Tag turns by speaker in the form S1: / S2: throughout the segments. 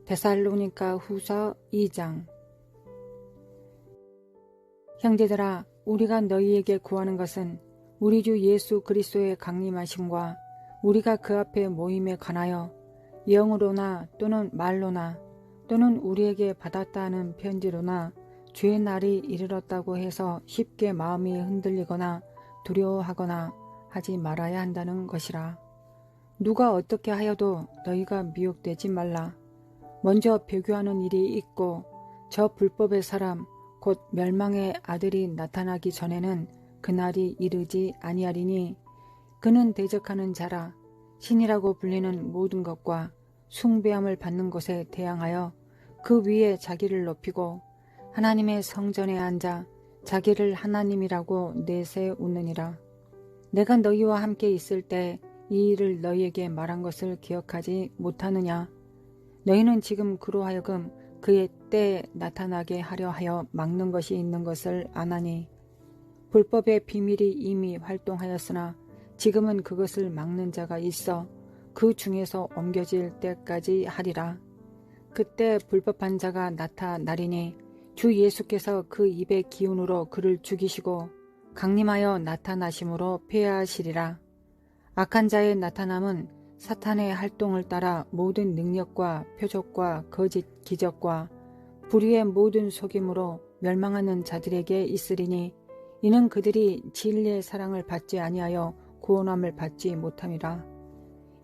S1: 데살로니가 후서 2장. 형제들아, 우리가 너희에게 구하는 것은 우리 주 예수 그리스도의 강림하심과 우리가 그 앞에 모임에 관하여 영으로나 또는 말로나 또는 우리에게 받았다 하는 편지로나 주의 날이 이르렀다고 해서 쉽게 마음이 흔들리거나 두려워하거나 하지 말아야 한다는 것이라. 누가 어떻게 하여도 너희가 미혹되지 말라. 먼저 배교하는 일이 있고 저 불법의 사람 곧 멸망의 아들이 나타나기 전에는 그날이 이르지 아니하리니 그는 대적하는 자라. 신이라고 불리는 모든 것과 숭배함을 받는 것에 대항하여 그 위에 자기를 높이고 하나님의 성전에 앉아 자기를 하나님이라고 내세우느니라. 내가 너희와 함께 있을 때 이 일을 너희에게 말한 것을 기억하지 못하느냐. 너희는 지금 그로 하여금 그의 때에 나타나게 하려 하여 막는 것이 있는 것을 아나니 불법의 비밀이 이미 활동하였으나 지금은 그것을 막는 자가 있어 그 중에서 옮겨질 때까지 하리라. 그때 불법한 자가 나타나리니 주 예수께서 그 입의 기운으로 그를 죽이시고 강림하여 나타나심으로 폐하시리라. 악한 자의 나타남은 사탄의 활동을 따라 모든 능력과 표적과 거짓 기적과 불의의 모든 속임으로 멸망하는 자들에게 있으리니 이는 그들이 진리의 사랑을 받지 아니하여 구원함을 받지 못함이라.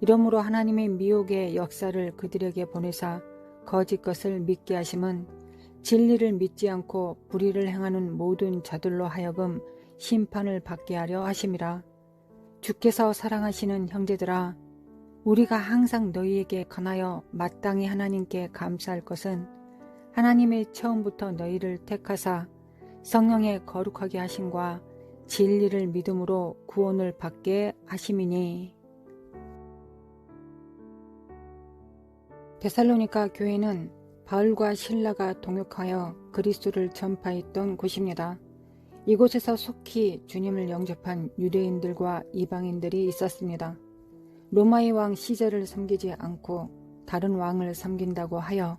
S1: 이러므로 하나님의 미혹의 역사를 그들에게 보내사 거짓 것을 믿게 하심은 진리를 믿지 않고 불의를 행하는 모든 자들로 하여금 심판을 받게 하려 하심이라. 주께서 사랑하시는 형제들아, 우리가 항상 너희에게 관하여 마땅히 하나님께 감사할 것은 하나님의 처음부터 너희를 택하사 성령의 거룩하게 하심과 진리를 믿음으로 구원을 받게 하심이니. 데살로니가 교회는 바울과 실라가 동역하여 그리스도를 전파했던 곳입니다. 이곳에서 속히 주님을 영접한 유대인들과 이방인들이 있었습니다. 로마의 왕 시저를 섬기지 않고 다른 왕을 섬긴다고 하여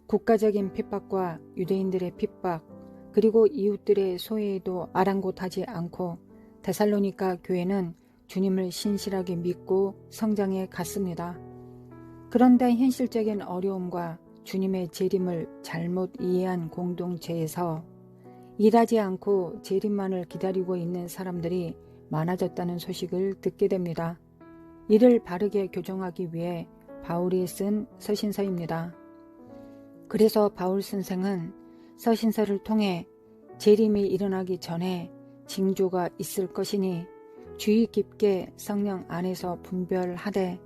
S1: 국가적인 핍박과 유대인들의 핍박 그리고 이웃들의 소외에도 아랑곳하지 않고 데살로니가 교회는 주님을 신실하게 믿고 성장해 갔습니다. 그런데 현실적인 어려움과 주님의 재림을 잘못 이해한 공동체에서 일하지 않고 재림만을 기다리고 있는 사람들이 많아졌다는 소식을 듣게 됩니다. 이를 바르게 교정하기 위해 바울이 쓴 서신서입니다. 그래서 바울 선생은 서신서를 통해 재림이 일어나기 전에 징조가 있을 것이니 주의 깊게 성령 안에서 분별하되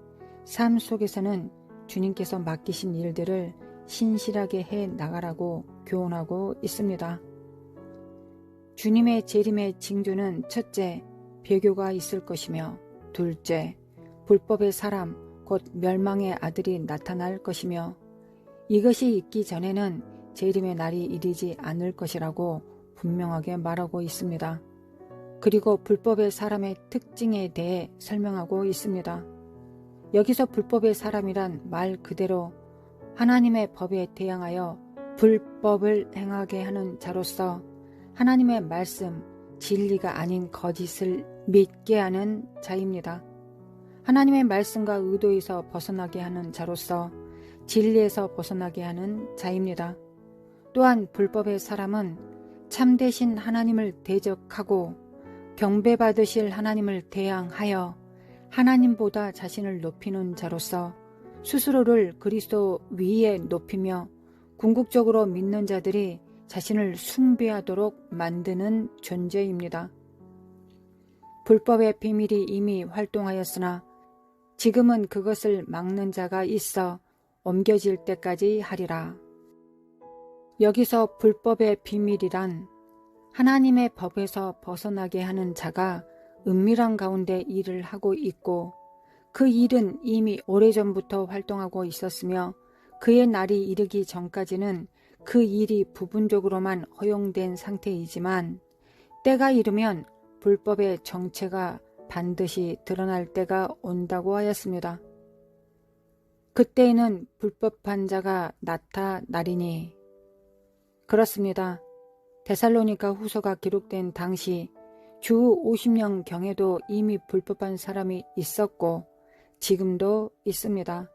S1: 삶 속에서는 주님께서 맡기신 일들을 신실하게 해 나가라고 교훈하고 있습니다. 주님의 재림의 징조는 첫째, 배교가 있을 것이며 둘째, 불법의 사람 곧 멸망의 아들이 나타날 것이며 이것이 있기 전에는 재림의 날이 이르지 않을 것이라고 분명하게 말하고 있습니다. 그리고 불법의 사람의 특징에 대해 설명하고 있습니다. 여기서 불법의 사람이란 말 그대로 하나님의 법에 대항하여 불법을 행하게 하는 자로서 하나님의 말씀, 진리가 아닌 거짓을 믿게 하는 자입니다. 하나님의 말씀과 의도에서 벗어나게 하는 자로서 진리에서 벗어나게 하는 자입니다. 또한 불법의 사람은 참되신 하나님을 대적하고 경배받으실 하나님을 대항하여 하나님보다 자신을 높이는 자로서 스스로를 그리스도 위에 높이며 궁극적으로 믿는 자들이 자신을 숭배하도록 만드는 존재입니다. 불법의 비밀이 이미 활동하였으나 지금은 그것을 막는 자가 있어 옮겨질 때까지 하리라. 여기서 불법의 비밀이란 하나님의 법에서 벗어나게 하는 자가 은밀한 가운데 일을 하고 있고 그 일은 이미 오래전부터 활동하고 있었으며 그의 날이 이르기 전까지는 그 일이 부분적으로만 허용된 상태이지만 때가 이르면 불법의 정체가 반드시 드러날 때가 온다고 하였습니다. 그때에는 불법한 자가 나타나리니. 그렇습니다. 데살로니가 후서가 기록된 당시 주 50년경에도 이미 불법한 사람이 있었고 지금도 있습니다.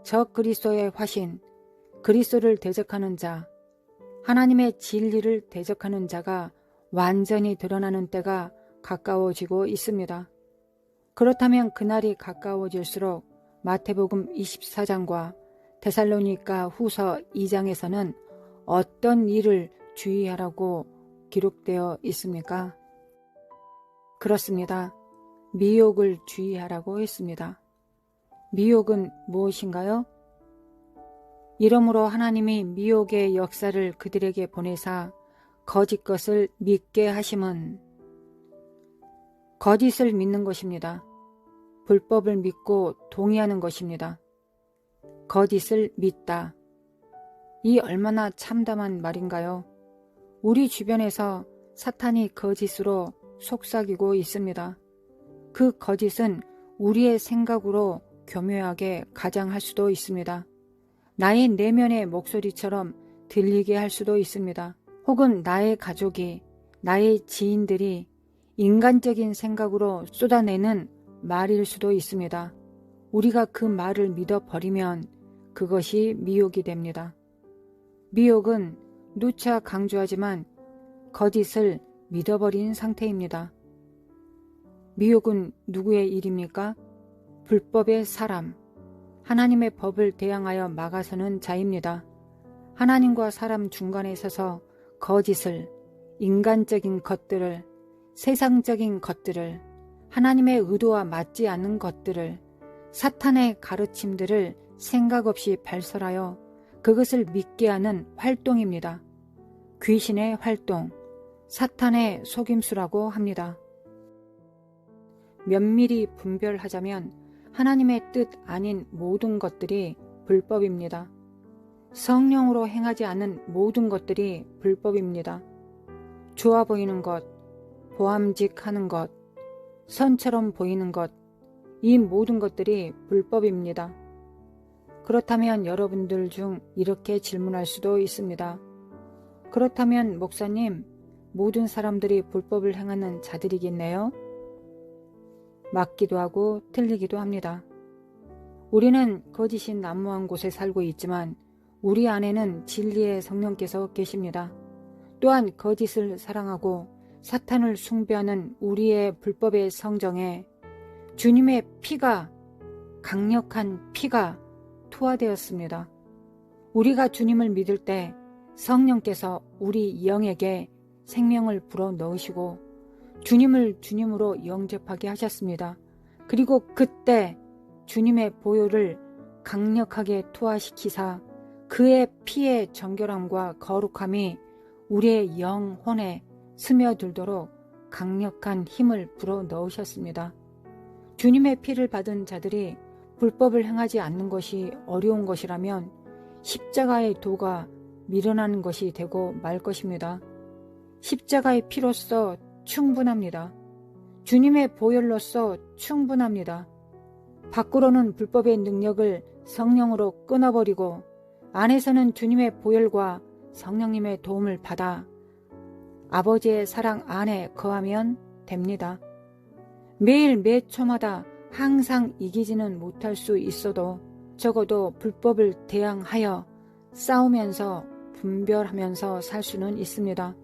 S1: 저 그리스도의 화신, 그리스도를 대적하는 자, 하나님의 진리를 대적하는 자가 완전히 드러나는 때가 가까워지고 있습니다. 그렇다면 그날이 가까워질수록 마태복음 24장과 데살로니가 후서 2장에서는 어떤 일을 주의하라고 기록되어 있습니까? 그렇습니다. 미혹을 주의하라고 했습니다. 미혹은 무엇인가요? 이러므로 하나님이 미혹의 역사를 그들에게 보내사 거짓 것을 믿게 하심은 거짓을 믿는 것입니다. 불법을 믿고 동의하는 것입니다. 거짓을 믿다. 이 얼마나 참담한 말인가요? 우리 주변에서 사탄이 거짓으로 속삭이고 있습니다. 그 거짓은 우리의 생각으로 교묘하게 가장할 수도 있습니다. 나의 내면의 목소리처럼 들리게 할 수도 있습니다. 혹은 나의 가족이, 나의 지인들이 인간적인 생각으로 쏟아내는 말일 수도 있습니다. 우리가 그 말을 믿어버리면 그것이 미혹이 됩니다. 미혹은 누차 강조하지만 거짓을 믿어버린 상태입니다. 미혹은 누구의 일입니까? 불법의 사람, 하나님의 법을 대항하여 막아서는 자입니다. 하나님과 사람 중간에 서서 거짓을, 인간적인 것들을, 세상적인 것들을, 하나님의 의도와 맞지 않는 것들을, 사탄의 가르침들을 생각 없이 발설하여 그것을 믿게 하는 활동입니다. 귀신의 활동, 사탄의 속임수라고 합니다. 면밀히 분별하자면 하나님의 뜻 아닌 모든 것들이 불법입니다. 성령으로 행하지 않은 모든 것들이 불법입니다. 좋아 보이는 것, 보암직하는 것, 선처럼 보이는 것, 이 모든 것들이 불법입니다. 그렇다면 여러분들 중 이렇게 질문할 수도 있습니다. 그렇다면 목사님, 모든 사람들이 불법을 행하는 자들이겠네요? 맞기도 하고 틀리기도 합니다. 우리는 거짓이 난무한 곳에 살고 있지만 우리 안에는 진리의 성령께서 계십니다. 또한 거짓을 사랑하고 사탄을 숭배하는 우리의 불법의 성정에 주님의 피가, 강력한 피가 투하되었습니다. 우리가 주님을 믿을 때 성령께서 우리 영에게 생명을 불어넣으시고 주님을 주님으로 영접하게 하셨습니다. 그리고 그때 주님의 보혈을 강력하게 투하시키사 그의 피의 정결함과 거룩함이 우리의 영혼에 스며들도록 강력한 힘을 불어넣으셨습니다. 주님의 피를 받은 자들이 불법을 행하지 않는 것이 어려운 것이라면 십자가의 도가 밀어나는 것이 되고 말 것입니다. 십자가의 피로써 충분합니다. 주님의 보혈로써 충분합니다. 밖으로는 불법의 능력을 성령으로 끊어버리고 안에서는 주님의 보혈과 성령님의 도움을 받아 아버지의 사랑 안에 거하면 됩니다. 매일 매 초마다 항상 이기지는 못할 수 있어도 적어도 불법을 대항하여 싸우면서 분별하면서 살 수는 있습니다.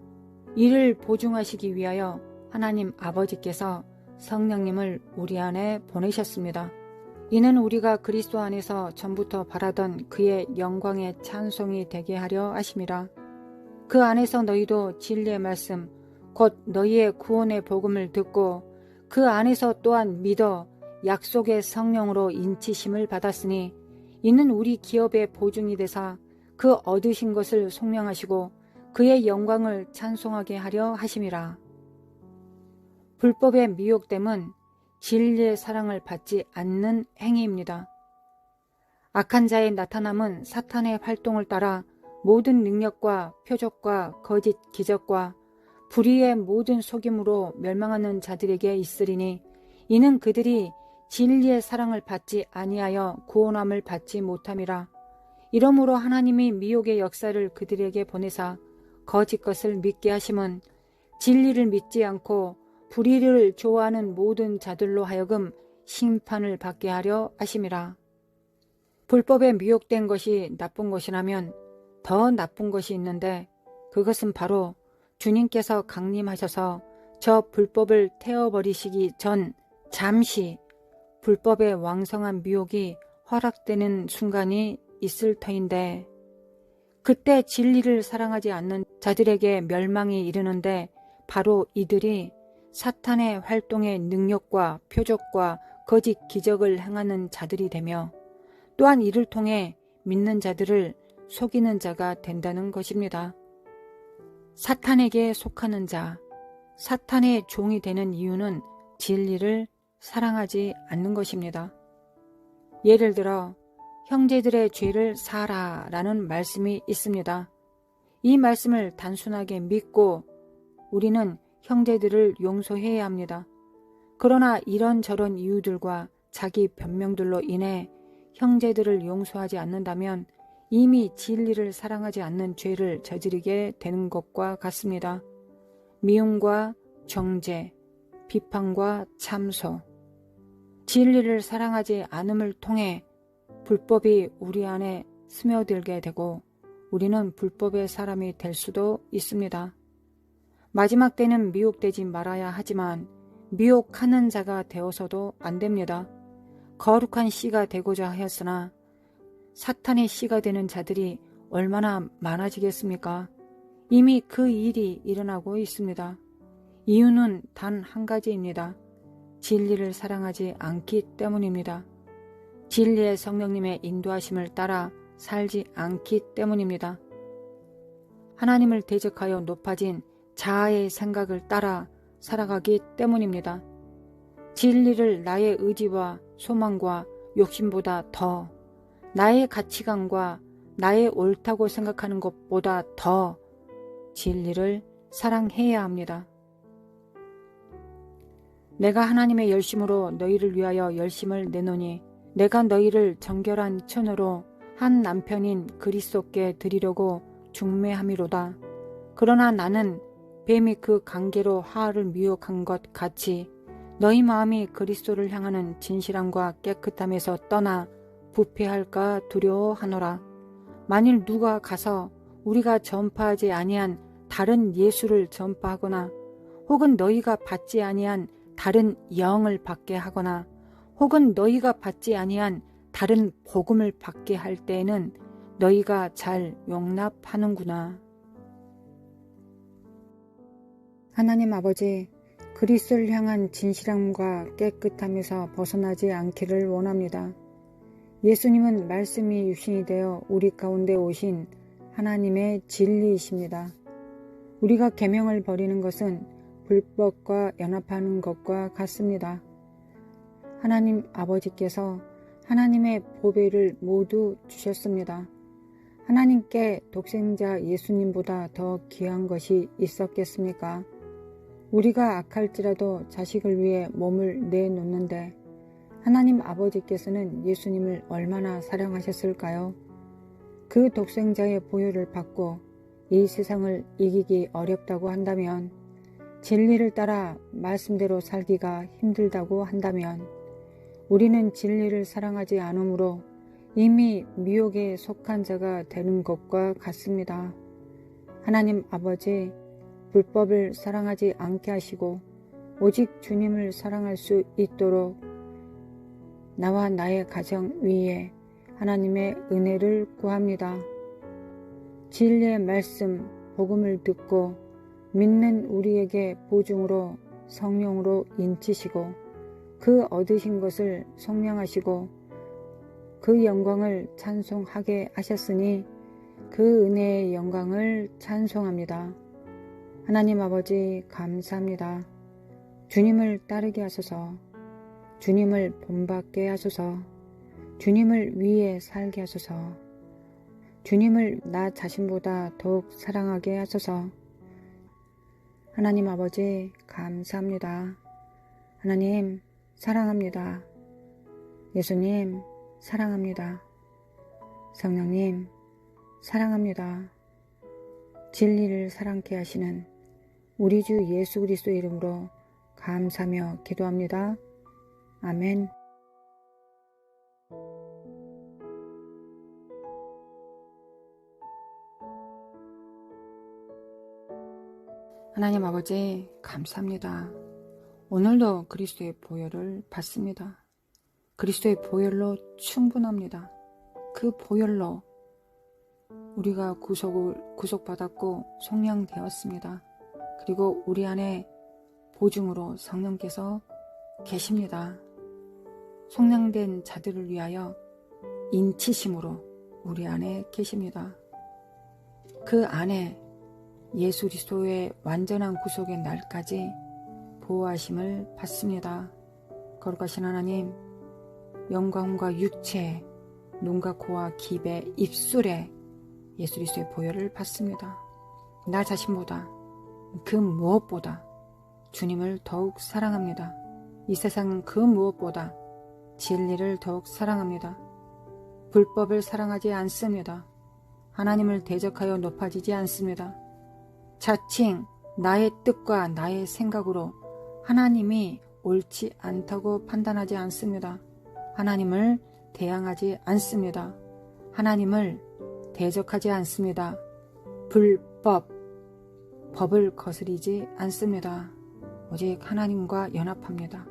S1: 이를 보증하시기 위하여 하나님 아버지께서 성령님을 우리 안에 보내셨습니다. 이는 우리가 그리스도 안에서 전부터 바라던 그의 영광의 찬송이 되게 하려 하심이라. 그 안에서 너희도 진리의 말씀 곧 너희의 구원의 복음을 듣고 그 안에서 또한 믿어 약속의 성령으로 인치심을 받았으니 이는 우리 기업의 보증이 되사 그 얻으신 것을 속량하시고 그의 영광을 찬송하게 하려 하심이라. 불법의 미혹됨은 진리의 사랑을 받지 않는 행위입니다. 악한 자의 나타남은 사탄의 활동을 따라 모든 능력과 표적과 거짓 기적과 불의의 모든 속임으로 멸망하는 자들에게 있으리니 이는 그들이 진리의 사랑을 받지 아니하여 구원함을 받지 못함이라. 이러므로 하나님이 미혹의 역사를 그들에게 보내사 거짓 것을 믿게 하심은 진리를 믿지 않고 불의를 좋아하는 모든 자들로 하여금 심판을 받게 하려 하심이라. 불법에 미혹된 것이 나쁜 것이라면 더 나쁜 것이 있는데 그것은 바로 주님께서 강림하셔서 저 불법을 태워버리시기 전 잠시 불법의 왕성한 미혹이 허락되는 순간이 있을 터인데 그때 진리를 사랑하지 않는 자들에게 멸망이 이르는데 바로 이들이 사탄의 활동의 능력과 표적과 거짓 기적을 행하는 자들이 되며 또한 이를 통해 믿는 자들을 속이는 자가 된다는 것입니다. 사탄에게 속하는 자, 사탄의 종이 되는 이유는 진리를 사랑하지 않는 것입니다. 예를 들어 형제들의 죄를 사하라 라는 말씀이 있습니다. 이 말씀을 단순하게 믿고 우리는 형제들을 용서해야 합니다. 그러나 이런저런 이유들과 자기 변명들로 인해 형제들을 용서하지 않는다면 이미 진리를 사랑하지 않는 죄를 저지르게 되는 것과 같습니다. 미움과 정죄, 비판과 참소, 진리를 사랑하지 않음을 통해 불법이 우리 안에 스며들게 되고 우리는 불법의 사람이 될 수도 있습니다. 마지막 때는 미혹되지 말아야 하지만 미혹하는 자가 되어서도 안 됩니다. 거룩한 씨가 되고자 하였으나 사탄의 씨가 되는 자들이 얼마나 많아지겠습니까? 이미 그 일이 일어나고 있습니다. 이유는 단 한 가지입니다. 진리를 사랑하지 않기 때문입니다. 진리의 성령님의 인도하심을 따라 살지 않기 때문입니다. 하나님을 대적하여 높아진 자아의 생각을 따라 살아가기 때문입니다. 진리를 나의 의지와 소망과 욕심보다 더, 나의 가치관과 나의 옳다고 생각하는 것보다 더 진리를 사랑해야 합니다. 내가 하나님의 열심으로 너희를 위하여 열심을 내노니 내가 너희를 정결한 천으로 한 남편인 그리스도께 드리려고 중매함이로다. 그러나 나는 뱀이 그 관계로 하하를 미혹한 것 같이 너희 마음이 그리스도를 향하는 진실함과 깨끗함에서 떠나 부패할까 두려워하노라. 만일 누가 가서 우리가 전파하지 아니한 다른 예수를 전파하거나 혹은 너희가 받지 아니한 다른 영을 받게 하거나 혹은 너희가 받지 아니한 다른 복음을 받게 할 때에는 너희가 잘 용납하는구나. 하나님 아버지, 그리스도를 향한 진실함과 깨끗함에서 벗어나지 않기를 원합니다. 예수님은 말씀이 육신이 되어 우리 가운데 오신 하나님의 진리이십니다. 우리가 계명을 버리는 것은 불법과 연합하는 것과 같습니다. 하나님 아버지께서 하나님의 보배를 모두 주셨습니다. 하나님께 독생자 예수님보다 더 귀한 것이 있었겠습니까? 우리가 악할지라도 자식을 위해 몸을 내놓는데 하나님 아버지께서는 예수님을 얼마나 사랑하셨을까요? 그 독생자의 보혈을 받고 이 세상을 이기기 어렵다고 한다면, 진리를 따라 말씀대로 살기가 힘들다고 한다면 우리는 진리를 사랑하지 않으므로 이미 미혹에 속한 자가 되는 것과 같습니다. 하나님 아버지, 불법을 사랑하지 않게 하시고 오직 주님을 사랑할 수 있도록 나와 나의 가정 위에 하나님의 은혜를 구합니다. 진리의 말씀, 복음을 듣고 믿는 우리에게 보증으로 성령으로 인치시고 그 얻으신 것을 성량하시고 그 영광을 찬송하게 하셨으니 그 은혜의 영광을 찬송합니다. 하나님 아버지 감사합니다. 주님을 따르게 하소서, 주님을 본받게 하소서, 주님을 위해 살게 하소서. 주님을 나 자신보다 더욱 사랑하게 하소서. 하나님 아버지 감사합니다. 하나님 사랑합니다. 예수님 사랑합니다. 성령님 사랑합니다. 진리를 사랑케 하시는 우리 주 예수 그리스도의 이름으로 감사하며 기도합니다. 아멘. 하나님 아버지 감사합니다. 오늘도 그리스도의 보혈을 받습니다. 그리스도의 보혈로 충분합니다. 그 보혈로 우리가 구속받았고 속량되었습니다. 그리고 우리 안에 보증으로 성령께서 계십니다. 속량된 자들을 위하여 인치심으로 우리 안에 계십니다. 그 안에 예수 그리스도의 완전한 구속의 날까지 보호하심을 받습니다. 거룩하신 하나님, 영광과 육체, 눈과 코와 기배, 입술에 예수 그리스도의 보혈을 받습니다. 나 자신보다 그 무엇보다 주님을 더욱 사랑합니다. 이 세상 그 무엇보다 진리를 더욱 사랑합니다. 불법을 사랑하지 않습니다. 하나님을 대적하여 높아지지 않습니다. 자칭 나의 뜻과 나의 생각으로 하나님이 옳지 않다고 판단하지 않습니다. 하나님을 대항하지 않습니다. 하나님을 대적하지 않습니다. 법을 거스리지 않습니다. 오직 하나님과 연합합니다.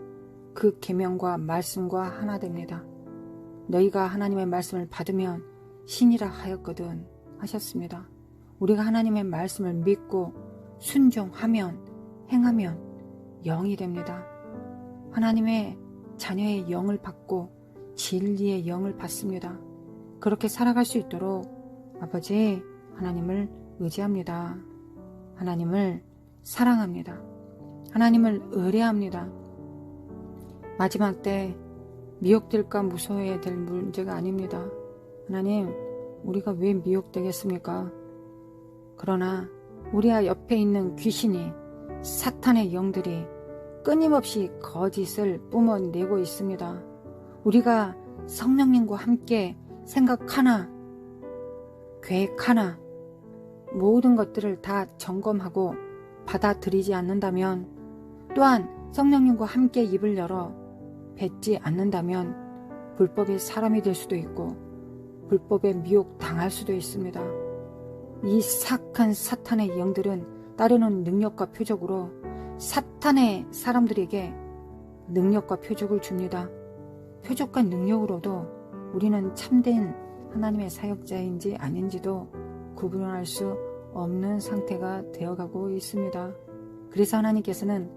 S1: 그 계명과 말씀과 하나 됩니다. 너희가 하나님의 말씀을 받으면 신이라 하였거든 하셨습니다. 우리가 하나님의 말씀을 믿고 순종하면 행하면 영이 됩니다. 하나님의 자녀의 영을 받고 진리의 영을 받습니다. 그렇게 살아갈 수 있도록 아버지 하나님을 의지합니다. 하나님을 사랑합니다. 하나님을 의뢰합니다. 마지막 때 미혹될까 무서워해야 될 문제가 아닙니다. 하나님, 우리가 왜 미혹되겠습니까? 그러나 우리 옆에 있는 귀신이, 사탄의 영들이 끊임없이 거짓을 뿜어내고 있습니다. 우리가 성령님과 함께 생각하나 계획하나 모든 것들을 다 점검하고 받아들이지 않는다면, 또한 성령님과 함께 입을 열어 뱉지 않는다면 불법의 사람이 될 수도 있고 불법에 미혹 당할 수도 있습니다. 이 사악한 사탄의 영들은 따르는 능력과 표적으로 사탄의 사람들에게 능력과 표적을 줍니다. 표적과 능력으로도 우리는 참된 하나님의 사역자인지 아닌지도 구분할 수 없는 상태가 되어가고 있습니다. 그래서 하나님께서는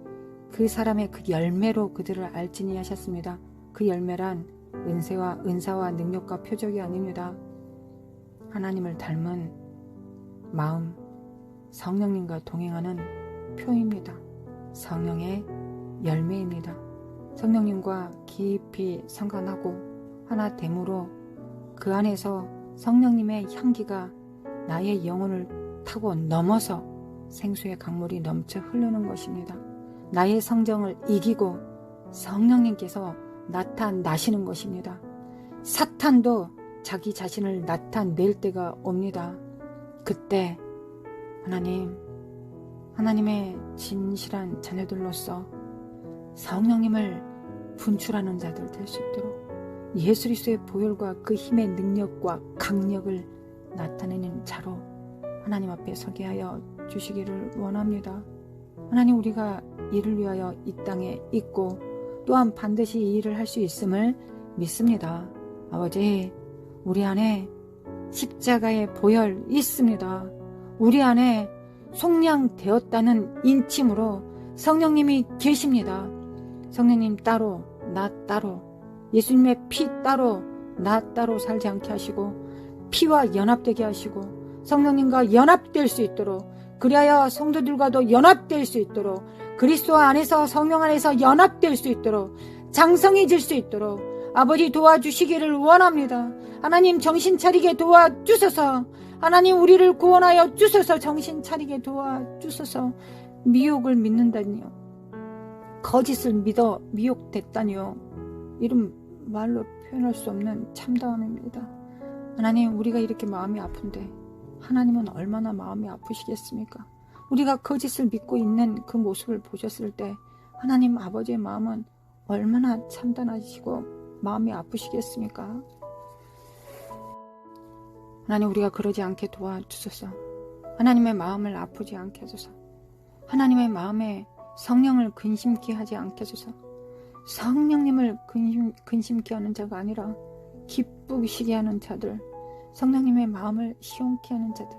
S1: 그 사람의 그 열매로 그들을 알지니 하셨습니다. 그 열매란 은사와 능력과 표적이 아닙니다. 하나님을 닮은 마음, 성령님과 동행하는 표입니다. 성령의 열매입니다. 성령님과 깊이 상관하고 하나 됨으로 그 안에서 성령님의 향기가 나의 영혼을 타고 넘어서 생수의 강물이 넘쳐 흐르는 것입니다. 나의 성정을 이기고 성령님께서 나타나시는 것입니다. 사탄도 자기 자신을 나타낼 때가 옵니다. 그때 하나님의 진실한 자녀들로서 성령님을 분출하는 자들 될 수 있도록 예수 그리스도의 보혈과 그 힘의 능력과 강력을 나타내는 자로 하나님 앞에 서게 하여 주시기를 원합니다. 하나님, 우리가 이를 위하여 이 땅에 있고 또한 반드시 이 일을 할 수 있음을 믿습니다. 아버지, 우리 안에 십자가의 보혈 있습니다. 우리 안에 속량되었다는 인침으로 성령님이 계십니다. 성령님 따로, 나 따로, 예수님의 피 따로, 나 따로 살지 않게 하시고 피와 연합되게 하시고 성령님과 연합될 수 있도록, 그리하여 성도들과도 연합될 수 있도록, 그리스도 안에서 성령 안에서 연합될 수 있도록, 장성해질 수 있도록 아버지 도와주시기를 원합니다. 하나님 정신 차리게 도와주소서. 하나님 우리를 구원하여 주소서. 정신 차리게 도와주소서. 미혹을 믿는다니요. 거짓을 믿어 미혹됐다니요. 이런 말로 표현할 수 없는 참담함입니다. 하나님 우리가 이렇게 마음이 아픈데 하나님은 얼마나 마음이 아프시겠습니까? 우리가 거짓을 믿고 있는 그 모습을 보셨을 때 하나님 아버지의 마음은 얼마나 참담하시고 마음이 아프시겠습니까? 하나님 우리가 그러지 않게 도와주소서. 하나님의 마음을 아프지 않게 해주소서. 하나님의 마음에 성령을 근심케 하지 않게 해주소서. 성령님을 근심케 하는 자가 아니라 기쁘시게 하는 자들, 성령님의 마음을 시원케 하는 자들,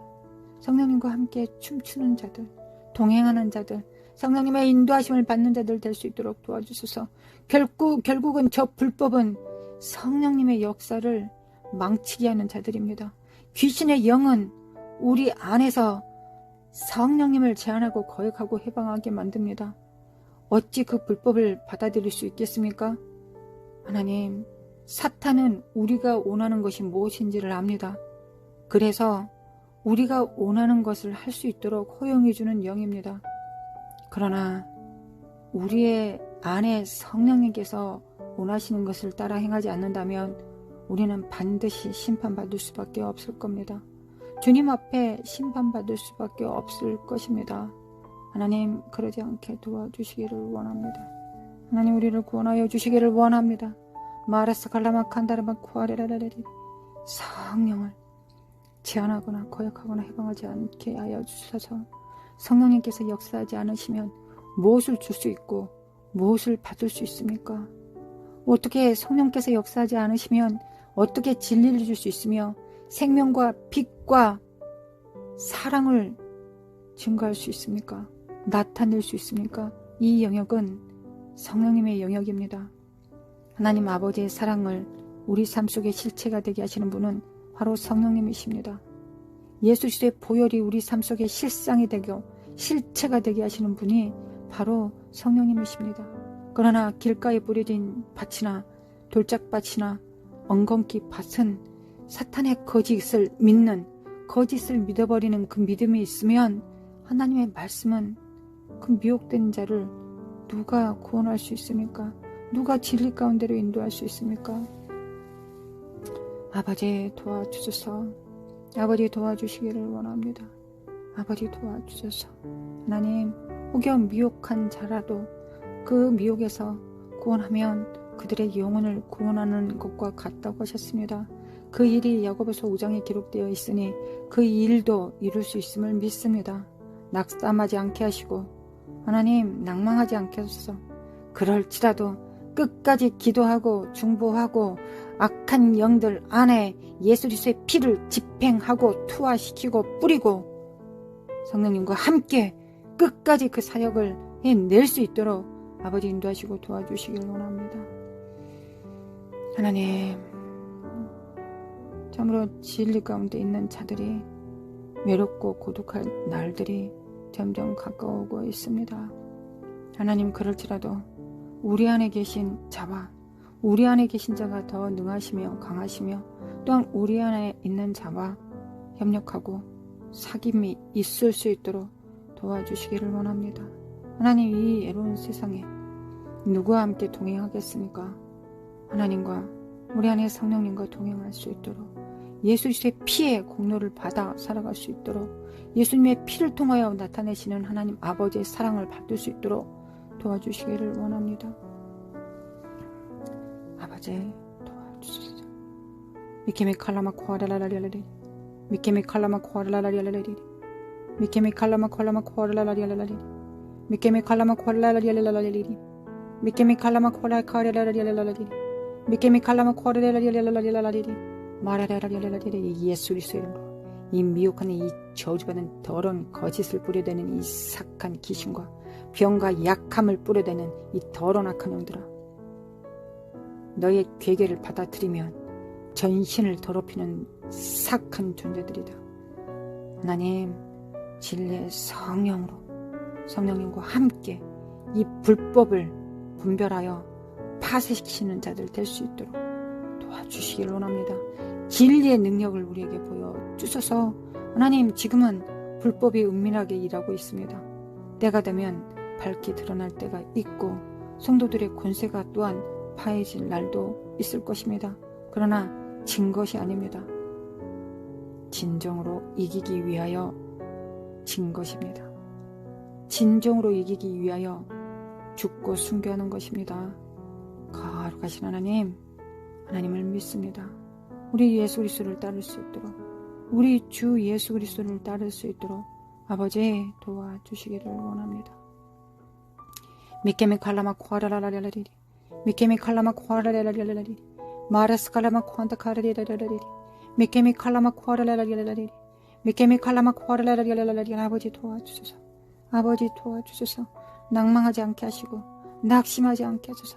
S1: 성령님과 함께 춤추는 자들, 동행하는 자들, 성령님의 인도하심을 받는 자들 될 수 있도록 도와주소서. 결국은 저 불법은 성령님의 역사를 망치게 하는 자들입니다. 귀신의 영은 우리 안에서 성령님을 제한하고 거역하고 해방하게 만듭니다. 어찌 그 불법을 받아들일 수 있겠습니까? 하나님, 사탄은 우리가 원하는 것이 무엇인지를 압니다. 그래서 우리가 원하는 것을 할 수 있도록 허용해 주는 영입니다. 그러나 우리의 안에 성령님께서 원하시는 것을 따라 행하지 않는다면 우리는 반드시 심판받을 수밖에 없을 겁니다. 주님 앞에 심판받을 수밖에 없을 것입니다. 하나님 그러지 않게 도와주시기를 원합니다. 하나님 우리를 구원하여 주시기를 원합니다. 마라스 갈라마 칸다르마 쿠아레라레리 성령을 제한하거나 거역하거나 해방하지 않게 하여 주셔서 성령님께서 역사하지 않으시면 무엇을 줄 수 있고 무엇을 받을 수 있습니까? 어떻게 성령께서 역사하지 않으시면 어떻게 진리를 줄 수 있으며 생명과 빛과 사랑을 증거할 수 있습니까? 나타낼 수 있습니까? 이 영역은 성령님의 영역입니다. 하나님 아버지의 사랑을 우리 삶 속에 실체가 되게 하시는 분은 바로 성령님이십니다. 예수 그리스도의 보혈이 우리 삶 속에 실상이 되고 실체가 되게 하시는 분이 바로 성령님이십니다. 그러나 길가에 뿌려진 밭이나 돌짝밭이나 엉겅퀴 밭은 사탄의 거짓을 믿는, 거짓을 믿어버리는 그 믿음이 있으면 하나님의 말씀은 그 미혹된 자를 누가 구원할 수 있습니까? 누가 진리 가운데로 인도할 수 있습니까? 아버지 도와주소서. 아버지 도와주시기를 원합니다. 아버지 도와주소서. 하나님 혹여 미혹한 자라도 그 미혹에서 구원하면 그들의 영혼을 구원하는 것과 같다고 하셨습니다. 그 일이 야고보서 5장에 기록되어 있으니 그 일도 이룰 수 있음을 믿습니다. 낙담하지 않게 하시고 하나님 낭망하지 않게 하소서. 그럴지라도 끝까지 기도하고 중보하고 악한 영들 안에 예수 그리스도의 피를 집행하고 투하시키고 뿌리고 성령님과 함께 끝까지 그 사역을 해낼 수 있도록 아버지 인도하시고 도와주시길 원합니다. 하나님 참으로 진리 가운데 있는 자들이 외롭고 고독할 날들이 점점 가까워오고 있습니다. 하나님 그럴지라도 우리 안에 계신 자와 우리 안에 계신 자가 더 능하시며 강하시며 또한 우리 안에 있는 자와 협력하고 사귐이 있을 수 있도록 도와주시기를 원합니다. 하나님 이 애로운 세상에 누구와 함께 동행하겠습니까? 하나님과 우리 안에 성령님과 동행할 수 있도록 예수 그리스도의 피의 공로를 받아 살아갈 수 있도록 예수님의 피를 통하여 나타내시는 하나님 아버지의 사랑을 받을 수 있도록 도와주시기를 원합니다. 아버지 도와주소서. 미케미 칼라마 코아라라라리라리 미케미 칼라마 코아라라라리라리 미케미 칼라마 코알라마 코아라라리라리 미케미 칼라마 코알라라리라리 미케미 칼라마 코알라카라라리라리 미케미 칼라마 코아라라리라리 마라라라리라리 예수 그리스도의 이름으로 이 미혹하는 이 저주받은 더러운 거짓을 뿌려대는 이 삭한 귀신과 병과 약함을 뿌려대는 이 더러운 악한 영들아 너의 괴계를 받아들이면 전신을 더럽히는 삭한 존재들이다. 하나님 진리의 성령으로 성령님과 함께 이 불법을 분별하여 파쇄시키는 자들 될 수 있도록 도와주시길 원합니다. 진리의 능력을 우리에게 보여주셔서 하나님 지금은 불법이 은밀하게 일하고 있습니다. 때가 되면 밝게 드러날 때가 있고 성도들의 권세가 또한 파해질 날도 있을 것입니다. 그러나 진 것이 아닙니다. 진정으로 이기기 위하여 진 것입니다. 진정으로 이기기 위하여 죽고 순교하는 것입니다. 거룩하신 하나님을 믿습니다. 우리 예수 그리스도를 따를 수 있도록, 우리 주 예수 그리스도를 따를 수 있도록 아버지 도와주시기를 원합니다. 미케미 칼라마 코아라라라라리리 미케미 칼라마 코아라라라라리리 마라스 칼라마 코안타 카라리라라리리 미케미 칼라마 코아라라라리리 미케미 칼라마 코아라라라리리 아버지 도와주소서. 아버지 도와주소서. 낭망하지 않게 하시고 낙심하지 않게 하소서.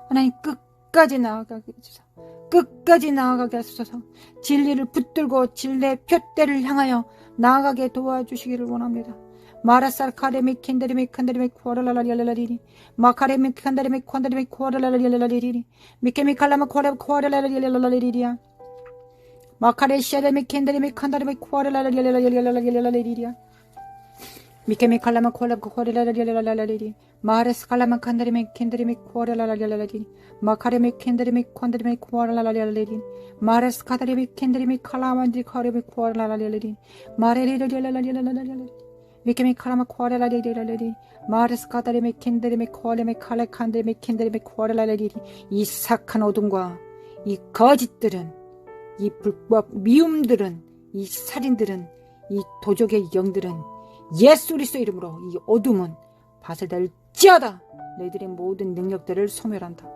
S1: 하나님 끝까지 나아가게 해주소서. 끝까지 나아가게 하소서. 진리를 붙들고 진리의 표대를 향하여 나아가게 도와주시기를 원합니다. 마라살 카레미 킨데리미 칸데리미 코아라라라리리 마카레미 칸데리미 콘데리미 코아라라라리리 미케미 칼라마 코아라라라리리리리야 마카레 샤레미 킨데리미 칸데리미 코아라라라리리리리리야 미케미 칼라마 코아라라라리리리리 마레스 칼라마 칸데리미 킨데리미 코아라라라리리리 마카레미 킨데리미 콘데리미 코아라라라리리 마레스 카데리미 킨데리미 칼라만디 카레미 코아라라라리리 마레리리리리리리리리 미케미 칼라마 코아라라리리리리 마레스 카데리미 킨데리미 코아레미 칼레 칸데리미 킨데리미 코아라라리리 이 사악한 어둠과 이 거짓들은 이 불법 미움들은 이 살인들은 이 도적의 영들은 예수 그리스도 이름으로 이 어둠은 파쇄될지어다. 너희들의 모든 능력들을 소멸한다.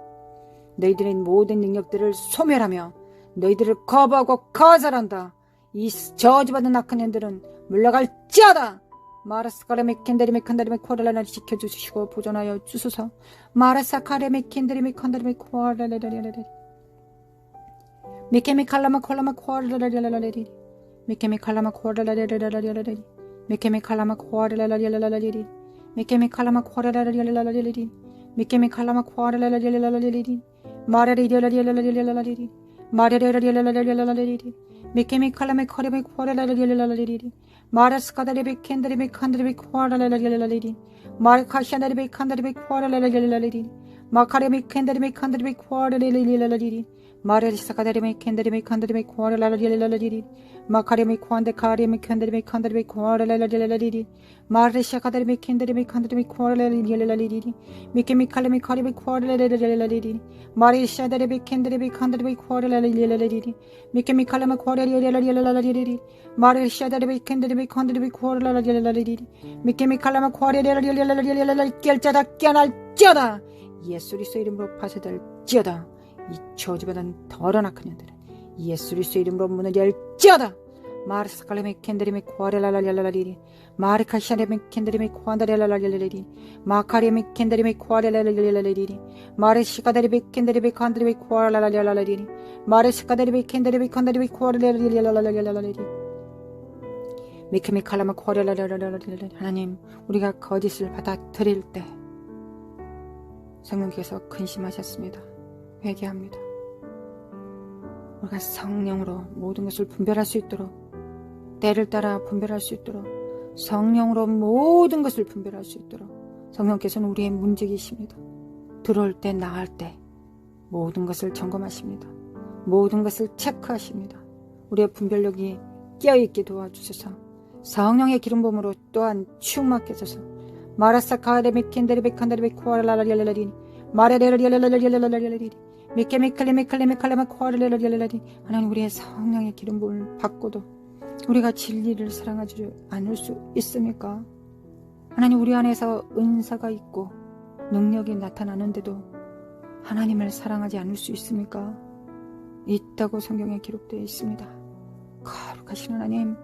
S1: 너희들의 모든 능력들을 소멸하며 너희들을 거부하고 거절한다. 이 저주받은 악한 년들은 물러갈지어다. 마라스 카레메 캔데리메 칸다리메 코알라를 지켜주시고 보존하여 주소서. 마라사 카레메 캔데리메 칸다리메 코알라라라라라리 미케미 칼라마 콜라마 코알라라라라라리 미케미 칼라마 코알라라라라라리 미케미 칼라마 코알라라라라라리 미케미 칼라마 코알라라라라라리 미케미 칼라마 코알라라라라라리 마라리라라라라라리 마라리라라라라라리 미케미 칼라메 코레메 코알라라라라라리 마라스카다리베 캔다리베 칸다리베 코알라라라라리 마르카샤다리베 칸다리베 코알라라라라리 마카레메 캔다리베 칸다리베 코알라라라라리 마레리사카다리메 캔다리메 칸다리메 코알라라라라리 마카레메 코안데 카레메 캔다리메 칸다리메 코알라라라라리 마레샤카다리메 캔다리메 칸다리메 코알라라라라리 미케미 칼레메 카레메 코알라라라라리 마레샤다리베 캔다리메 칸다리메 코알라라라라리 미케미 칼레메 코알라라라라리 마레샤다리베 캔다리메 칸다리메 코알라라라라리 미케미 칼레메 코알라라라라리 결자다 깨어날지어다. 예수 그리스도 이름으로 파쇄될지어다. 이 저주받은 더러운 악한 년들은 예수 그리스도 이름으로 문을 열지어다. 마르스칼레메 캔드리메 코아레라라라라리 마르카샤레메 캔드리메 코안다레라라라리 마카레메 캔드리메 코아레라라라리 마르시카다리베 캔드리베 칸드리베 코아라라라라리 마르시카다리베 캔드리베 칸드리베 코아레라라라라리 미케미 칼라마 코아레라라라라리 하나님, 우리가 거짓을 받아들일 때 성령께서 근심하셨습니다. 회개합니다. 우리가 성령으로 모든 것을 분별할 수 있도록, 때를 따라 분별할 수 있도록, 성령으로 모든 것을 분별할 수 있도록 성령께서는 우리의 문지기십니다. 들어올 때 나갈 때 모든 것을 점검하십니다. 모든 것을 체크하십니다. 우리의 분별력이 깨어있게 도와주셔서 성령의 기름 부음으로 또한 충만케 하소서. 마라사 카레메 캔데레베 칸데레베 코알라라리알라리 마레레리알라리알라리알라리 미케미칼레메칼레메칼레마 코알라리알라리 하나님, 우리의 성령의 기름 부음을 받고도 우리가 진리를 사랑하지 않을 수 있습니까? 하나님, 우리 안에서 은사가 있고 능력이 나타나는데도 하나님을 사랑하지 않을 수 있습니까? 있다고 성경에 기록되어 있습니다. 거룩하신 하나님,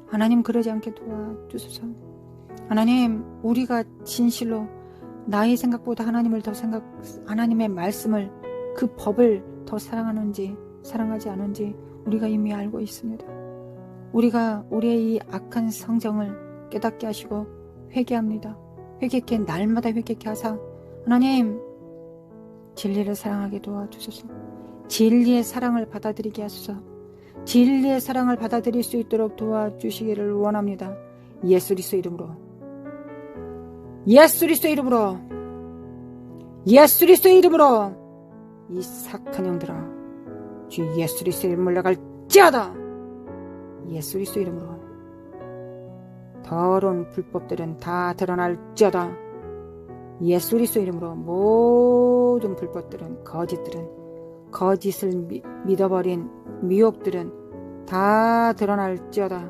S1: 하나님 그러지 않게 도와주소서. 하나님, 우리가 진실로 나의 생각보다 하나님을 더 하나님의 말씀을, 그 법을 더 사랑하는지 사랑하지 않은지 우리가 이미 알고 있습니다. 우리가 우리의 이 악한 성정을 깨닫게 하시고 회개합니다. 회개케 날마다 회개케 하사 하나님, 진리를 사랑하게 도와주소서. 진리의 사랑을 받아들이게 하소서. 진리의 사랑을 받아들일 수 있도록 도와주시기를 원합니다. 예수 그리스도 이름으로, 예수 그리스도 이름으로, 예수 그리스도 이름으로 이 사악한 영들아, 주 예수 그리스도 이름으로 물러갈지어다. 예수 그리스도 이름으로 더러운 불법들은 다 드러날지어다. 예수 그리스도 이름으로 모든 불법들은, 거짓들은, 거짓을 믿어버린 미혹들은 다 드러날지어다.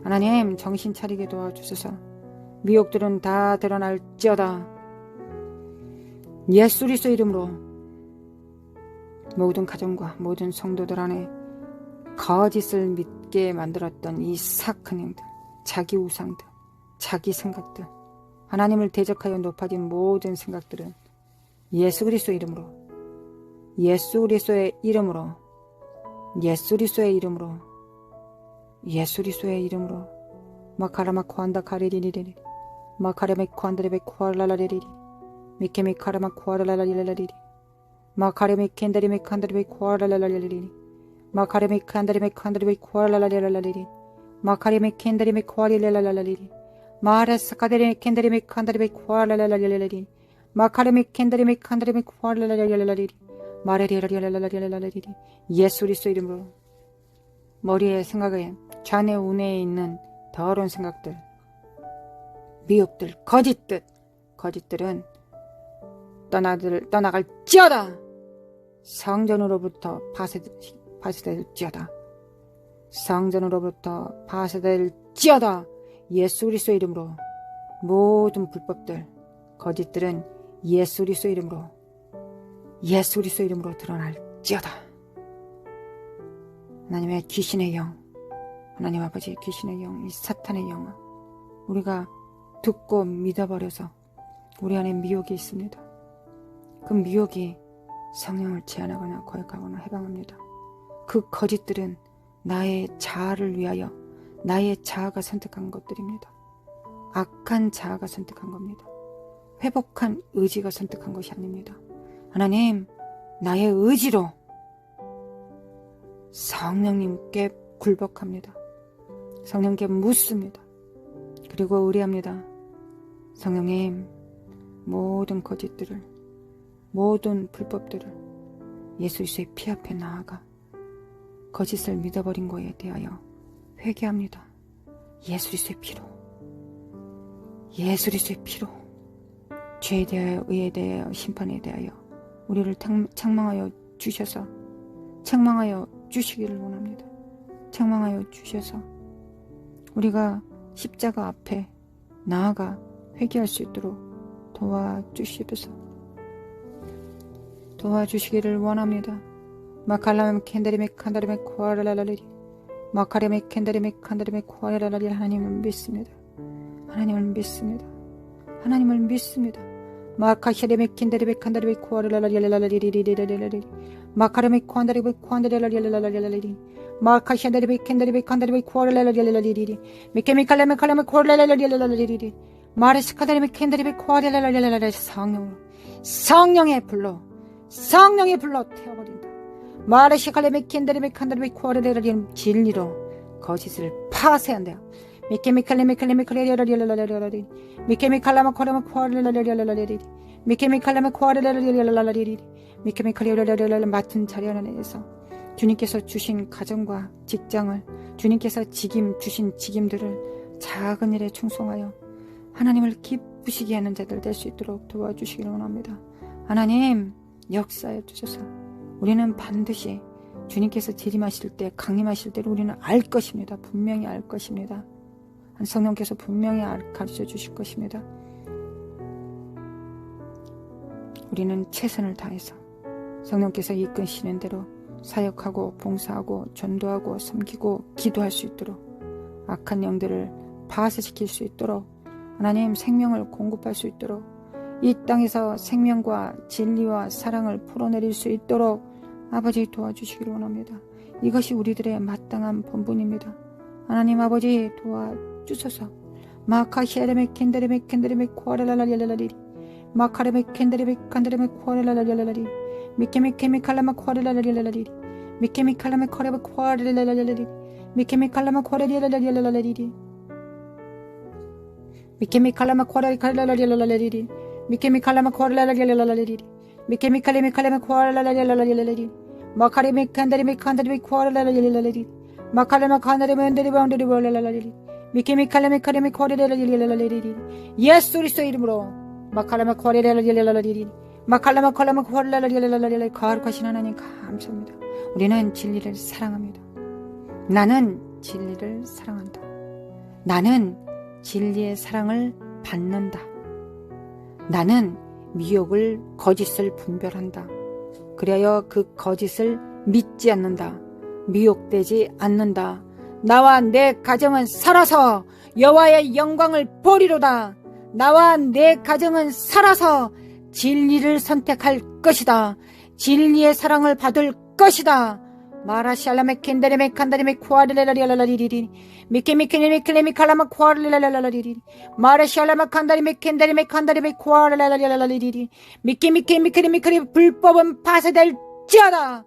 S1: 하나님 정신 차리게 도와주소서. 미혹들은 다 드러날지어다. 예수 그리스도 이름으로 모든 가정과 모든 성도들 안에 거짓을 믿게 만들었던 이 사악한 영들, 자기 우상들, 자기 생각들, 하나님을 대적하여 높아진 모든 생각들은 예수 그리스도 이름으로, 예수 그리스도의 이름으로, 예수 그리스도의 이름으로, 예수 그리스도의 이름으로 마카라마 코안다 카리리리리 마카레메 코안드레베 코알라라리리 미케메 카라마 코알라라리라리리 마카레메 켄다리메 칸다리베 코알라라리리 마카레메 칸다리메 칸다리베 코알라라리라리리 마카레메 켄다리메 코알라라리리 마라사카데레 켄다리메 칸다리베 코알라라리라리리 마카레메 켄다리메 칸다리베 코알라라리라리리 마레리라리라리라리리 예수 그리스도 이름으로 머리에 생각에 좌뇌 우뇌에 있는 더러운 생각들, 미혹들, 거짓들은 떠나갈지어다. 성전으로부터 파쇄될지어다. 성전으로부터 파쇄될지어다. 예수 그리스도 이름으로 모든 불법들, 거짓들은 예수 그리스도 이름으로, 예수 그리스도 이름으로 드러날지어다. 하나님의 귀신의 영, 하나님 아버지의 귀신의 영, 이 사탄의 영은 우리가 듣고 믿어버려서 우리 안에 미혹이 있습니다. 그 미혹이 성령을 제한하거나 거역하거나 해방합니다. 그 거짓들은 나의 자아를 위하여 나의 자아가 선택한 것들입니다. 악한 자아가 선택한 겁니다. 회복한 의지가 선택한 것이 아닙니다. 하나님, 나의 의지로 성령님께 굴복합니다. 성령께 묻습니다. 그리고 의뢰합니다. 성령님, 모든 거짓들을, 모든 불법들을 예수 그리스도의 피 앞에 나아가 거짓을 믿어버린 거에 대하여 회개합니다. 예수 그리스도의 피로, 예수 그리스도의 피로 죄에 대하여, 의에 대하여, 심판에 대하여 우리를 책망하여 주셔서, 책망하여 주시기를 원합니다. 책망하여 주셔서 우리가 십자가 앞에 나아가 회개할 수 있도록 도와주시기를 원합니다. 마칼라메 켄다리메 칸다리메 코아라라라리 마카레메 켄다리메 칸다리메 코아라라라리 하나님을 믿습니다. 하나님을 믿습니다. 하나님을 믿습니다. 마카샤레메 켄다리메 칸다리메 코아라라라리라라리리리리리리리 마카레메 코안다리메 코안다리라라리라라리라리 마카샤레메 켄다리메 칸다리메 코아라라라리라리리리 미케미칼레메 칼레메 코아라라라리라라리리리 마레스카다리메 켄다리메 코아라라라리라라리 성령의 불로 태워버린다. 마레시칼레메 켄다리메 칸다리메 코아라라라리 진리로 거짓을 파쇄한다. 미케미칼레메칼레메칼레라라리라라리라리 미케미칼라마 코라마 코아라라라리라라리리 미케미칼라마 코아라라라리라라리리 미케미칼레라라라라 맡은 자리 안에서 주님께서 주신 가정과 직장을, 주님께서 주신 직임들을 작은 일에 충성하여 하나님을 기쁘시게 하는 자들 될 수 있도록 도와주시기를 원합니다. 하나님 역사해 주셔서 우리는 반드시 주님께서 재림하실 때, 강림하실 때를 우리는 알 것입니다. 분명히 알 것입니다. 성령께서 분명히 가르쳐 주실 것입니다. 우리는 최선을 다해서 성령께서 이끄시는 대로 사역하고 봉사하고 전도하고 섬기고 기도할 수 있도록, 악한 영들을 파쇄시킬 수 있도록, 하나님 생명을 공급할 수 있도록, 이 땅에서 생명과 진리와 사랑을 풀어내릴 수 있도록 아버지 도와주시기를 원합니다. 이것이 우리들의 마땅한 본분입니다. 하나님 아버지 도와주소서. 마카시아레메 켄데레메 코아라라라리라리 마카레메 켄데레메 칸데레메 코아라라라리라리 미케미케미 칼라마 코아레라라리라라리리 미케미 칼라마 코레바 코아레라라리라리리 미케미 칼라마 코아레라라리라라리리 미케미 칼라마 코아레라라리라라리리 미케미 칼라마 코아레라라리라라리리 미케미 칼레미 칼라마 코아레라라리라라리리 마카레미 칸다리미 칸다리미 코아레라라리라라리리 마칼레마 칸다리미 안다리 바운다리 볼라라리리 미케미 칼레미 칼레미 코아레라라리라라리리 예수 그리스도의 이름으로 마칼레마 코아레라라리라라리리 마칼라마 콜라마 코알라라리라라리라 거룩하신 하나님 감사합니다. 우리는 진리를 사랑합니다. 나는 진리를 사랑한다. 나는 진리의 사랑을 받는다. 나는 미혹을 거짓을 분별한다. 그리하여 그 거짓을 믿지 않는다. 미혹되지 않는다. 나와 내 가정은 살아서 여호와의 영광을 보리로다. 나와 내 가정은 살아서 진리를 선택할 것이다. 진리의 사랑을 받을 것이다. 마라샬라메 켄다리메 칸다리메 쿠아르레라리라라리리리 미케미케네미클레미 칼라마 쿠아르레라라리리리 마라샬라마 칸다리메 켄다리메 칸다리메 쿠아르레라리라리리리 미케미케미클레미클레미 불법은 파쇄될지어다.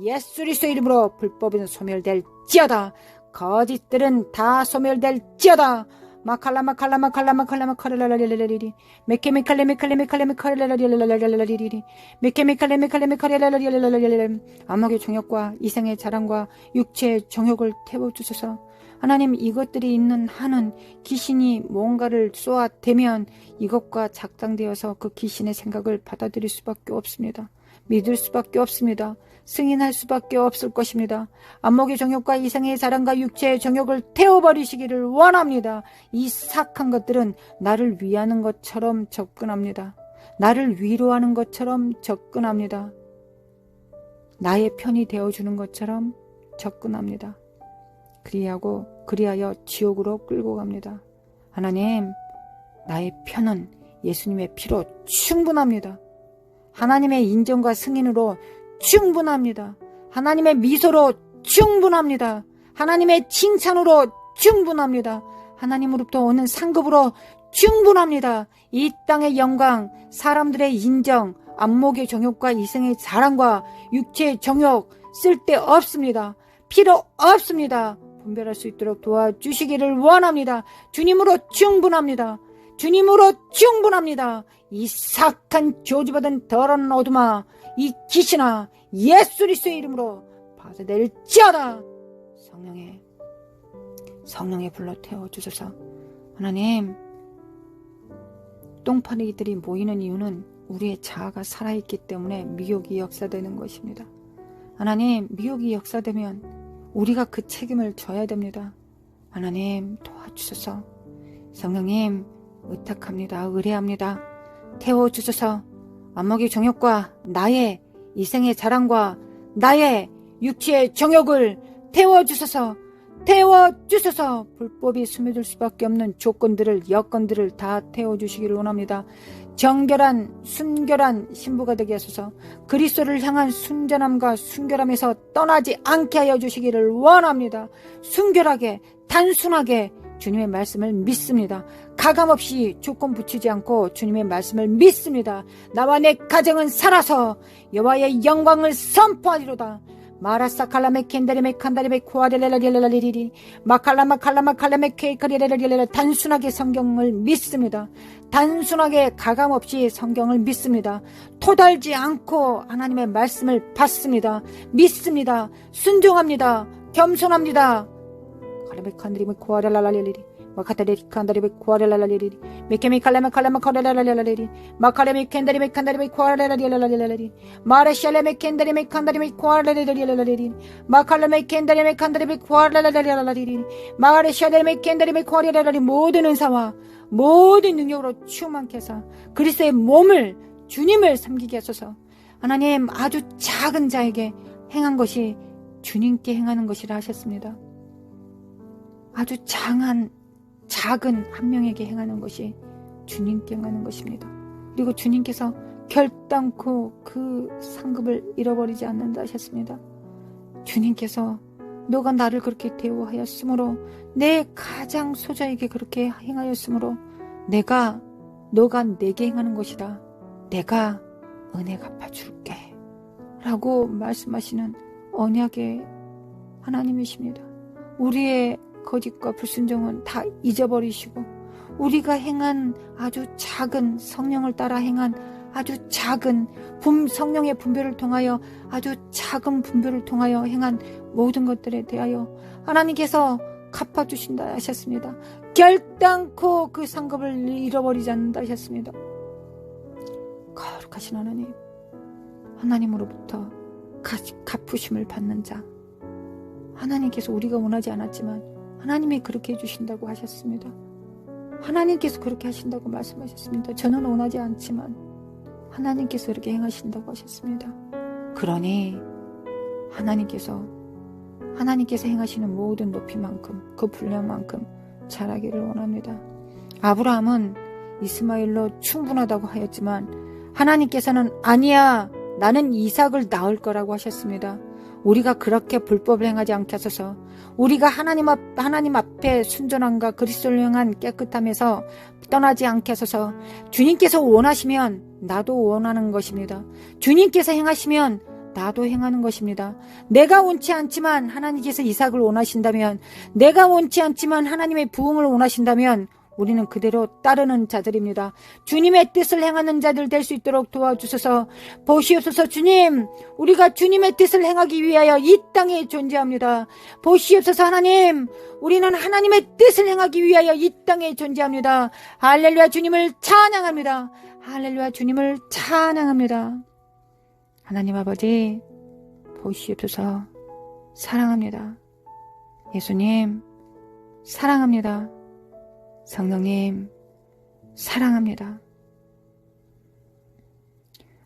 S1: 예수 그리스도의 이름으로 불법은 소멸될지어다. 거짓들은 다 소멸될지어다. 마칼라마 칼라마 칼라마 칼라마 카르라라리라리리 메케미칼레미 칼레미 칼레미 카르라라리라라리라리리 메케미칼레미 칼레미 카르라라리라라리라리 암흑의 정욕과 이생의 자랑과 육체의 정욕을 태워주소서. 하나님 이것들이 있는 한은 귀신이 뭔가를 쏘아대면 이것과 작당되어서 그 귀신의 생각을 받아들일 수밖에 없습니다. 믿을 수밖에 없습니다. 승인할 수밖에 없을 것입니다. 안목의 정욕과 이생의 자랑과 육체의 정욕을 태워버리시기를 원합니다. 이 사악한 것들은 나를 위하는 것처럼 접근합니다. 나를 위로하는 것처럼 접근합니다. 나의 편이 되어주는 것처럼 접근합니다. 그리하여 지옥으로 끌고 갑니다. 하나님, 나의 편은 예수님의 피로 충분합니다. 하나님의 인정과 승인으로 충분합니다. 하나님의 미소로 충분합니다. 하나님의 칭찬으로 충분합니다. 하나님으로부터 오는 상급으로 충분합니다. 이 땅의 영광, 사람들의 인정, 안목의 정욕과 이생의 자랑과 육체의 정욕 쓸데없습니다. 필요 없습니다. 분별할 수 있도록 도와주시기를 원합니다. 주님으로 충분합니다. 주님으로 충분합니다. 이 사악한 저주받은 더러운 어둠아, 이 귀신아, 예수 그리스도의 이름으로 파쇄될지어다. 성령의 불로 태워주소서. 하나님, 똥파리들이 모이는 이유는 우리의 자아가 살아있기 때문에 미혹이 역사되는 것입니다. 하나님, 미혹이 역사되면 우리가 그 책임을 져야 됩니다. 하나님 도와주소서. 성령님 의탁합니다. 의뢰합니다. 태워주소서. 안목의 정욕과 나의 이생의 자랑과 나의 육체의 정욕을 태워주소서. 태워주소서. 불법이 스며들 수밖에 없는 조건들을, 여건들을 다 태워주시기를 원합니다. 정결한 순결한 신부가 되게 하소서. 그리스도를 향한 순전함과 순결함에서 떠나지 않게 하여 주시기를 원합니다. 순결하게 단순하게 주님의 말씀을 믿습니다. 가감없이 조건 붙이지 않고 주님의 말씀을 믿습니다. 나와 내 가정은 살아서 여호와의 영광을 선포하리로다. 마라사 칼라메 켄다리메 칸다리메 코아레라리라리리 마칼라마 칼라마 칼라메 케이카리라리라리 단순하게 성경을 믿습니다. 단순하게 가감없이 성경을 믿습니다. 토달지 않고 하나님의 말씀을 받습니다. 믿습니다. 순종합니다. 겸손합니다. 칼라메 칸다리메 코아레라리라리 마카타레리 칸다리메 코아레라리라리 메케미 칼라메 칼라마 코아레라리라리 마카레미 켄다리메 칸다리메 코아레라리라리 마레샬레메 켄다리메 칸다리메 코아레라리라리 마칼라메 켄다리메 칸다리메 코아레라리라리 마레샬레메 켄다리메 코아레라리 모든 은사와 모든 능력으로 충만케 하사 그리스도의 몸을 주님을 섬기게 하소서. 하나님, 아주 작은 자에게 행한 것이 주님께 행하는 것이라 하셨습니다. 아주 작은 한 명에게 행하는 것이 주님께 행하는 것입니다. 그리고 주님께서 결단코 그 상급을 잃어버리지 않는다 하셨습니다. 주님께서 너가 나를 그렇게 대우하였으므로 내 가장 소자에게 그렇게 행하였으므로 너가 내게 행하는 것이다. 내가 은혜 갚아줄게. 라고 말씀하시는 언약의 하나님이십니다. 우리의 거짓과 불순종은 다 잊어버리시고 우리가 행한 아주 작은 성령을 따라 행한 아주 작은 성령의 분별을 통하여 아주 작은 분별을 통하여 행한 모든 것들에 대하여 하나님께서 갚아주신다 하셨습니다. 결단코 그 상급을 잃어버리지 않는다 하셨습니다. 거룩하신 하나님, 하나님으로부터 갚으심을 받는 자, 하나님께서 우리가 원하지 않았지만 하나님이 그렇게 해주신다고 하셨습니다. 하나님께서 그렇게 하신다고 말씀하셨습니다. 저는 원하지 않지만 하나님께서 그렇게 행하신다고 하셨습니다. 그러니 하나님께서 행하시는 모든 높이만큼 그 분량만큼 잘하기를 원합니다. 아브라함은 이스마엘로 충분하다고 하였지만 하나님께서는 아니야, 나는 이삭을 낳을 거라고 하셨습니다. 우리가 그렇게 불법을 행하지 않게 하소서. 우리가 하나님 앞에 순전함과 그리스도를 향한 깨끗함에서 떠나지 않게 하소서. 주님께서 원하시면 나도 원하는 것입니다. 주님께서 행하시면 나도 행하는 것입니다. 내가 원치 않지만 하나님께서 이삭을 원하신다면, 내가 원치 않지만 하나님의 부흥을 원하신다면 우리는 그대로 따르는 자들입니다. 주님의 뜻을 행하는 자들 될 수 있도록 도와주소서. 보시옵소서. 주님, 우리가 주님의 뜻을 행하기 위하여 이 땅에 존재합니다. 보시옵소서. 하나님, 우리는 하나님의 뜻을 행하기 위하여 이 땅에 존재합니다. 할렐루야. 주님을 찬양합니다. 할렐루야. 주님을 찬양합니다. 하나님 아버지, 보시옵소서. 사랑합니다. 예수님, 사랑합니다. 성령님, 사랑합니다.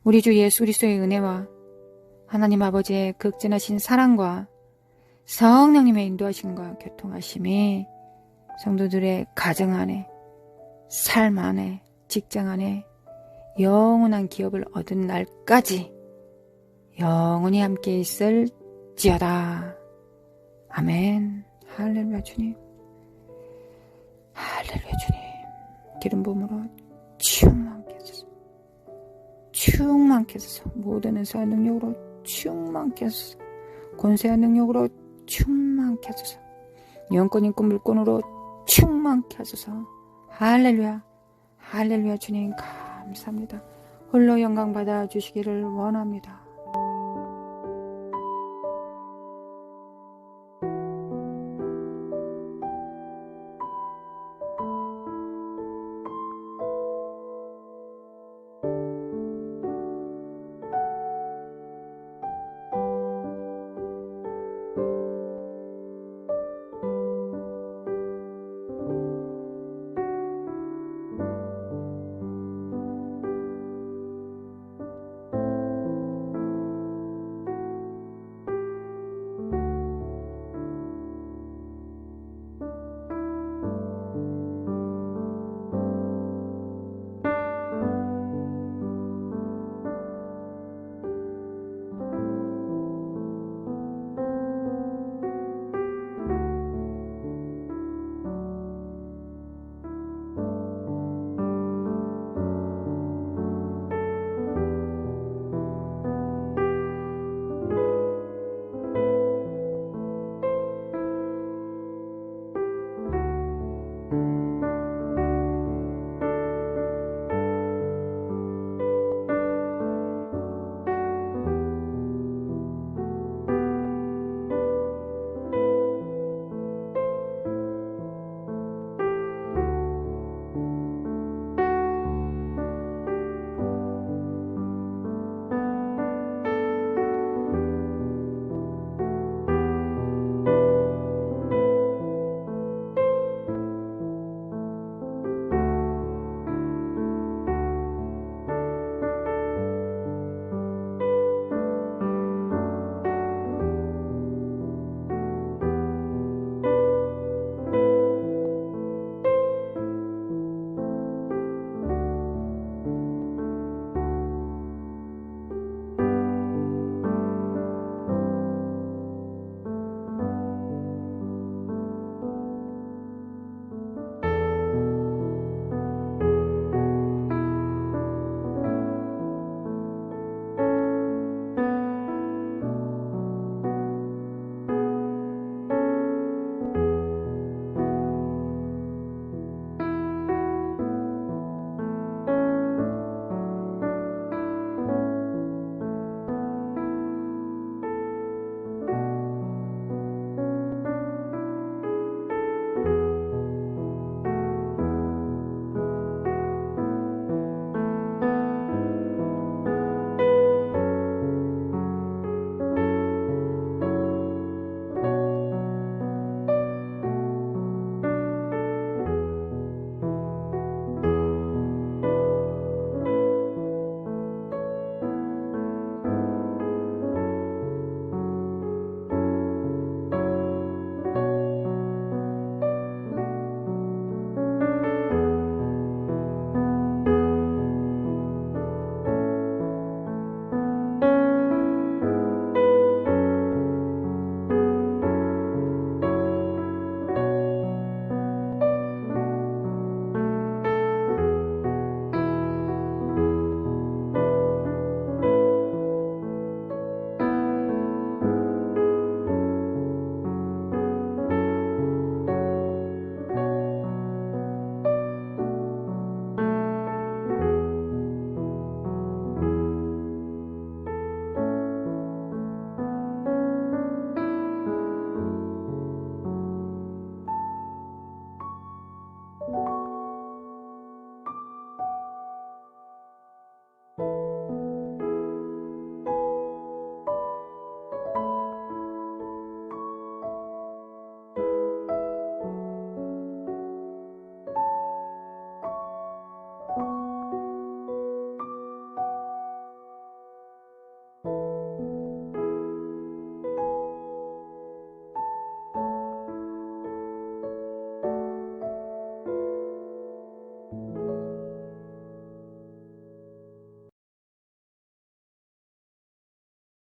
S1: 우리 주 예수 그리스도의 은혜와 하나님 아버지의 극진하신 사랑과 성령님의 인도하심과 교통하심이 성도들의 가정 안에, 삶 안에, 직장 안에 영원한 기업을 얻은 날까지 영원히 함께 있을지어다. 아멘. 할렐루야. 주님, 할렐루야. 주님, 기름 부음으로 충만케 하소서. 충만케 하소서. 모든 은사와 능력으로 충만케 하소서. 권세와 능력으로 충만케 하소서. 영권 인권 물권으로 충만케 하소서. 할렐루야. 할렐루야. 주님 감사합니다. 홀로 영광 받아 주시기를 원합니다.